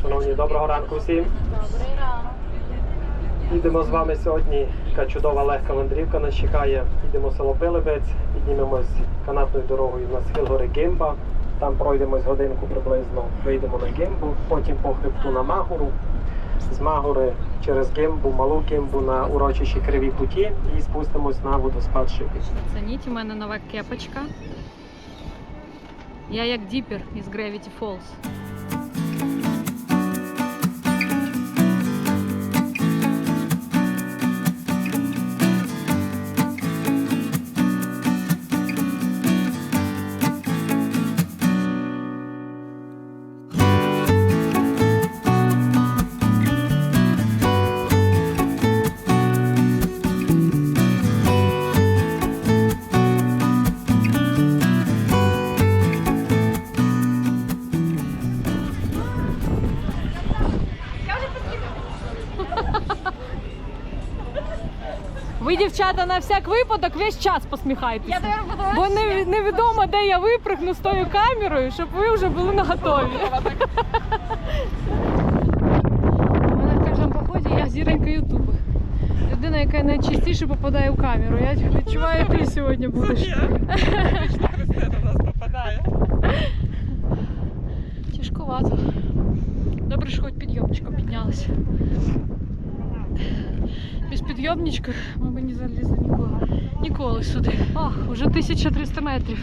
Шановні, доброго ранку всім. Добрий ранок. Їдемо з вами сьогодні. Така чудова легка мандрівка нас чекає. Їдемо в село Пилипець, піднімемось канатною дорогою на схил гори Гимба. Там пройдемось годинку приблизно, вийдемо на Гимбу, потім по хребту на Магуру. З Магури через Гимбу, Малу Гимбу на урочищі Криві Куті і спустимось на водоспад Шипі. Оцініть, у мене нова кепочка. Я як діпер із Gravity Falls. Ви, дівчата, на всяк випадок весь час посміхайтеся. Бо невідомо, де я випрыгну з тою камерою, щоб ви вже були наготові. У мене в кожному поході я зіронька Ютубу. Людина, яка найчастіше попадає в камеру. Я відчуваю, ти сьогодні будеш. Христина у нас попадає. Тяжковато. Добре, що хоч підйомничком піднялися. Без підйомничка ми б не залізли ніколи сюди. Ох, вже 1300 метрів.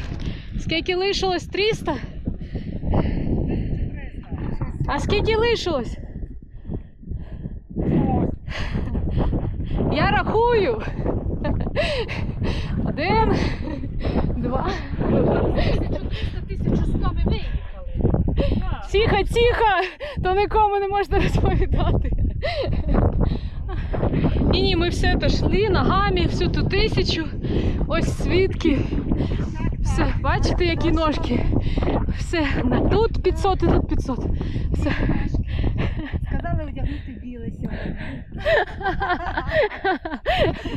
Скільки лишилось? 300? А скільки лишилось? Я рахую. 1, 2. 1100 ми виїхали. Тихо, тихо! То нікому не можна розповідати. Ні, ми все пішли ногами, всю ту 1000. Ось свідки. Все, бачите, які ножки? Все, тут 500 і тут 500. Все. Сказали одягнути біле сьогодні.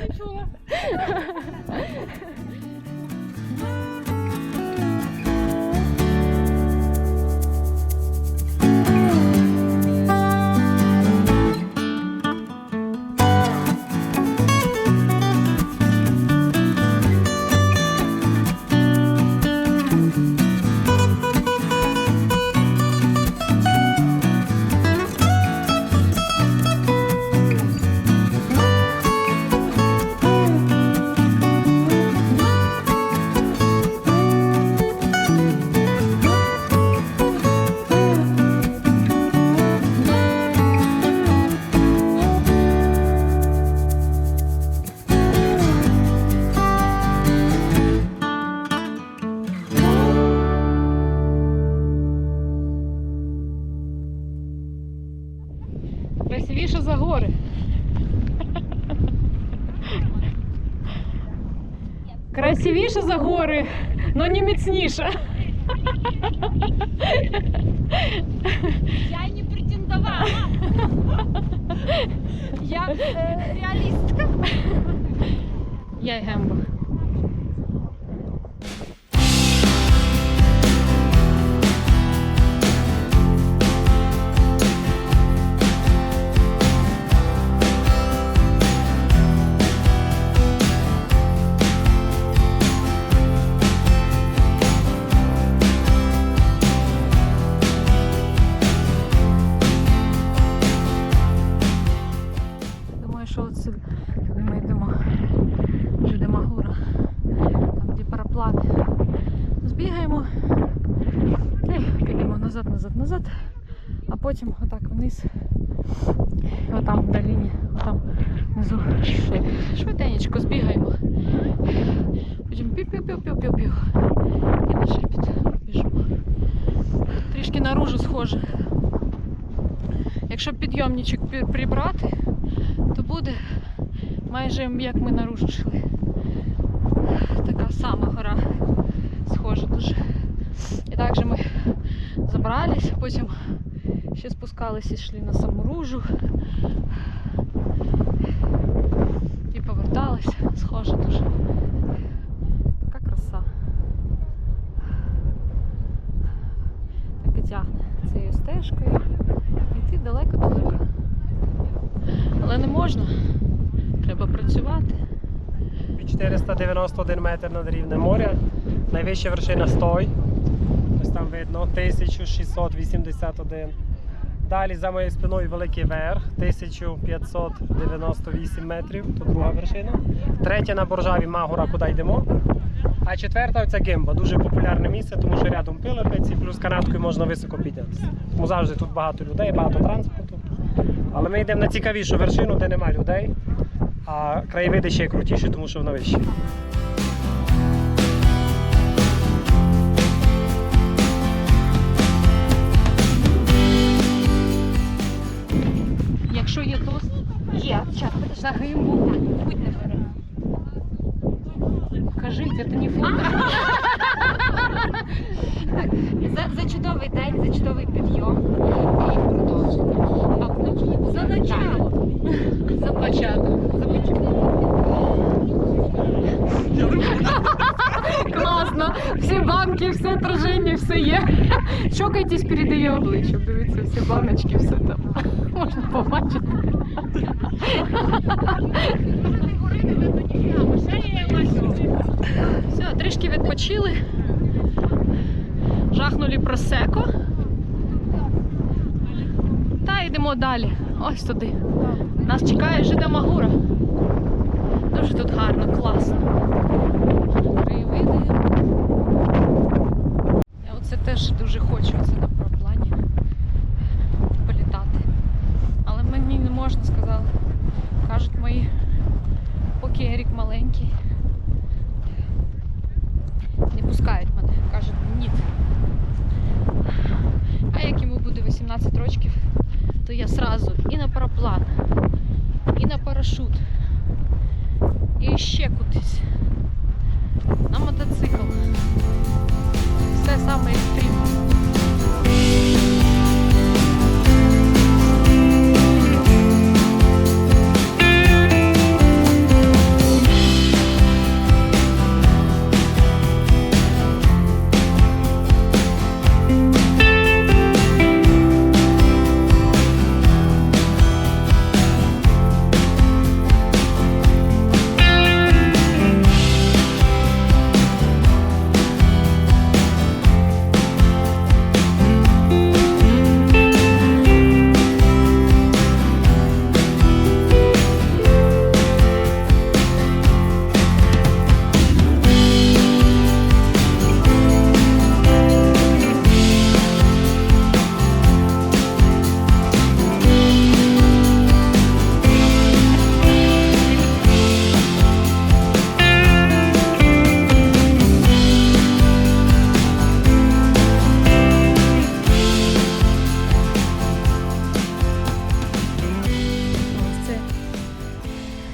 Нічого. Красивіше за гори. Красивіше за гори, но не міцніше. Я не претендовала. Я реалістка. Я Гемба. Туди ми йдемо, вже де Магура, там де параплави. Збігаємо і підемо назад, а потім отак вниз, отам в долині, отам внизу швиденечко збігаємо. Потім пів-пів-пів-пів-пів і на Шепіт біжимо. Трішки наружу схоже. Якщо підйомничок прибрати, то буде майже як ми наружу йшли. Така сама гора, схожа дуже. І так же ми забрались, потім ще спускалися і йшли на саму ружу. І поверталися, схоже дуже. Така краса. Так і тягне цією стежкою. І можна. Треба працювати. 491 метр над рівнем моря. Найвища вершина Стой. Ось там видно 1681. Далі за моєю спиною Великий Верх 1598 метрів. Тут друга вершина. Третя на Боржаві Магора, куди йдемо. А четверта оця Гемба. Дуже популярне місце, тому що рядом Пилипець і плюс канаткою можна високо піднятися. Тому завжди тут багато людей, багато транспорту. Але ми йдемо на цікавішу вершину, де немає людей. А краєвиди ще крутіші, тому що вона вища. Якщо є тост, Є, чат, за Гимбу, будь не бере. Кажіть, це не фото. за чудовий день, за чудовий підйом і продовження. А вночі За начало. За початок. Класно. Всі банки, все отраження, все є. Чокайтесь перед її обличчям. Дивіться, всі баночки, все там. Можна побачити. Все, трішки відпочили. Жахнули просеко. Та йдемо далі. Ось туди. Нас чекає Жида Магура. Дуже тут гарно, класно. Краєвиди. Я оце теж дуже хочу оце на параплані політати. Але мені не можна, сказали. Кажуть мої, поки Ерік маленький. Не пускають мене. Кажуть, ні. А як йому буде 18 років, то я сразу і на параплан, і на парашут, і ще кудись. На мотоцикл. Все саме екстрим.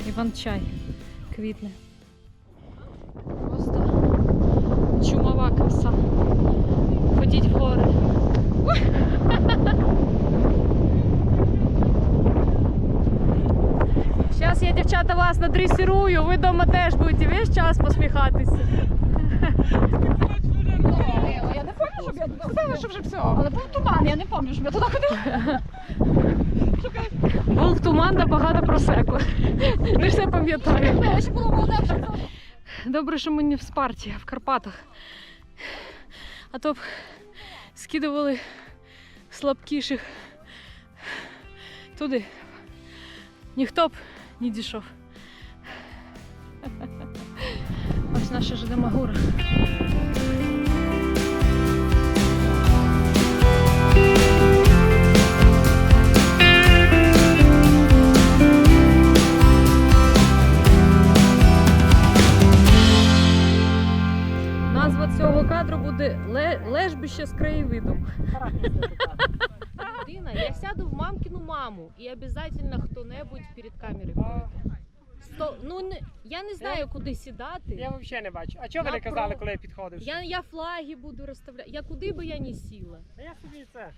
Іван-чай квітне. Просто чумова краса. Ходіть в гори. Зараз я, дівчата, вас надресирую, ви вдома теж будете весь час посміхатися. Я не пам'ятаю, щоб я туди ходила, що вже все. Але був туман, я не пам'ятаю, щоб я туди ходила. Був туман та багато просеку. Не все пам'ятаю. Ще було легше. Добре, що ми не в Спарті, а в Карпатах. А то б скидували слабкіших туди. Ніхто б не дійшов. Ось наша Жида Магура. Назва цього кадру буде «Лежбище з краєвидом». Дина, я сяду в мамкину маму і обов'язково хто-небудь перед камерою пройде. Я не знаю, куди сідати. Я взагалі не бачу. А чого ви не казали, коли я підходив? Я флаги буду розставляти. Я куди би я не сіла. А я собі це.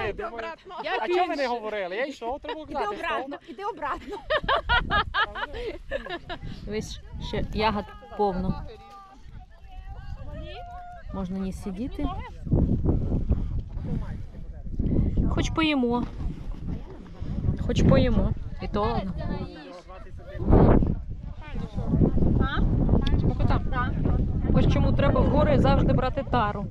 Йди обратно. А чого ви не говорили? Я йшов, треба Іди казати. обратно, іди обратно. Ось ще ягод повно. Можна не сидіти. Хоч поїмо. Хоч поїмо. І то ладно. Ось чому треба в гори завжди брати тару.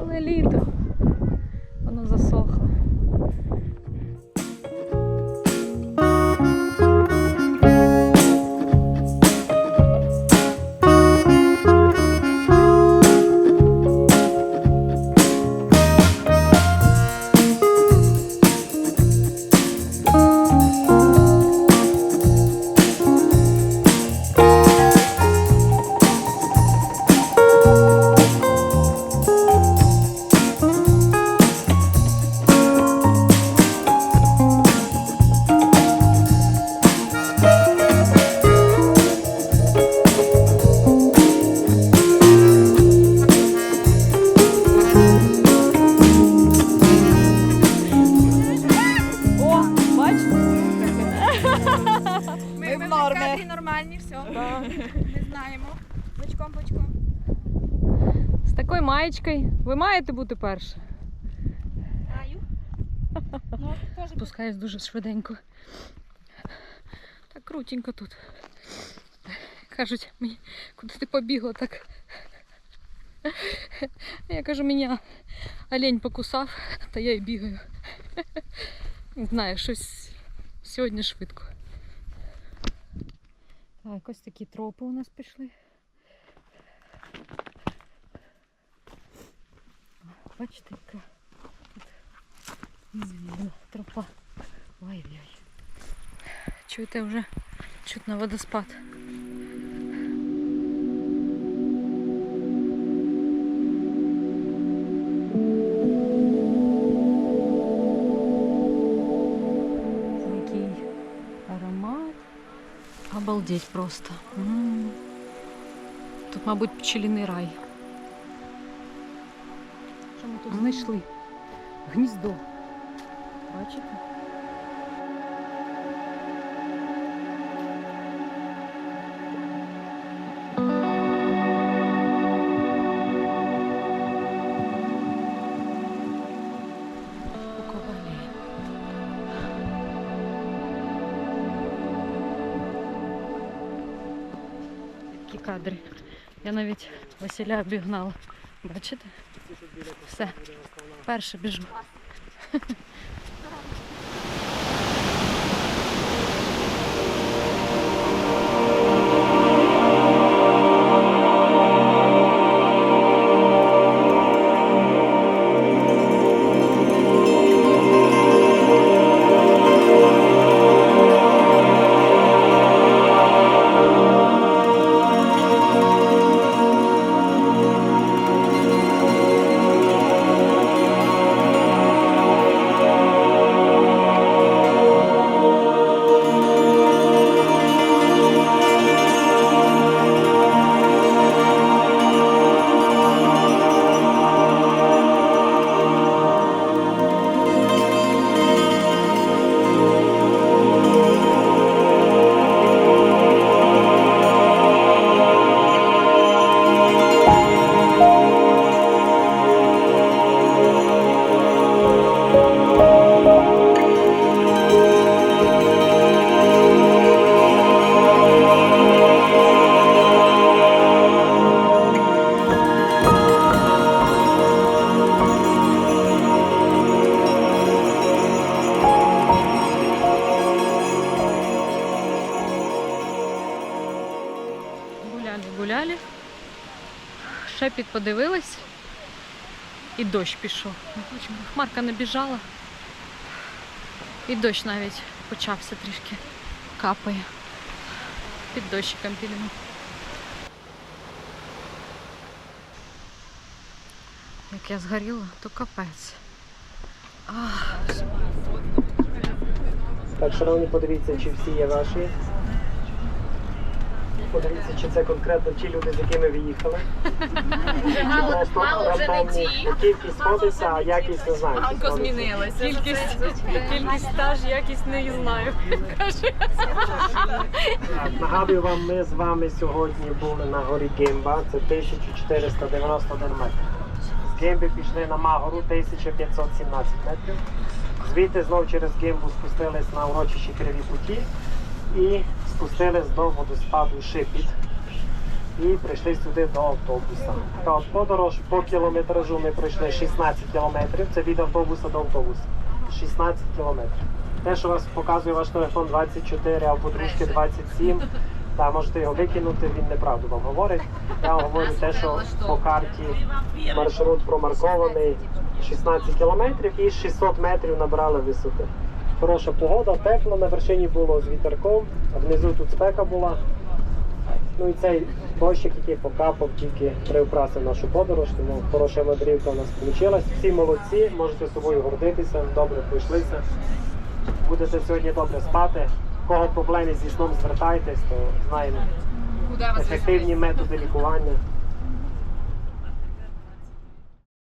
Але літо. Воно засохло. Ми в нормі. Нормальні, все. Ми знаємо. Бочком. З такою маєчкою. Ви маєте бути перша. Знаю. Ну, теж Спускаюсь дуже швиденько. Так крутенько тут. Кажуть мені, куди ти побігла так. Я кажу, мене олень покусав, та я й бігаю. Не знаю, щось сьогодні швидко. Так, ось такі тропи у нас пішли. Бачите, яка тут звільна тропа. Ой-ой-ой. Чуєте, вже чутно водоспад. Який аромат. Обалдеть просто. Тут, мабуть, пчелиний рай. Що ми тут знайшли? Гніздо. Бачите? Такі кадри. Я навіть Василя обігнала. Бачите? Все. Перше біжу. Шепіт подивились, і дощ пішов. Хмарка набіжала, і дощ навіть почався трішки, капає. Під дощиком підемо. Як я згоріла, то капець. Так, шановні, подивіться, чи всі є ваші. Подивіться, чи це конкретно ті люди, з якими ви їхали. Чи просто рандомні. Кількість сходиться, а якість не знаю. чи сходиться. Кількість стаж, якість не знаю. Так, нагадую вам, ми з вами сьогодні були на горі Гемба, це 1491 метр. З Гемби пішли на Магору, 1517 метрів. Звідти знов через Гембу спустились на урочищі Криві Куті і спустились до водоспаду Шипіт. І прийшли сюди до автобуса. Та от подорож по кілометражу ми пройшли 16 кілометрів, це від автобуса до автобуса. 16 кілометрів. Те, що вас показує ваш телефон 24, а у подружки 27, та можете його викинути, він неправду вам говорить. Я вам говорю те, що по карті маршрут промаркований 16 кілометрів і 600 метрів набрали висоти. Хороша погода, тепло на вершині було з вітерком, а внизу тут спека була. Ну і цей дощик, який покапав, тільки приукрасив нашу подорож, тому хороша мандрівка у нас вийшла. Всі молодці, можете собою гордитися, добре пройшлися. Будете сьогодні добре спати. У кого проблеми зі сном, звертайтесь, то знаємо ефективні методи лікування.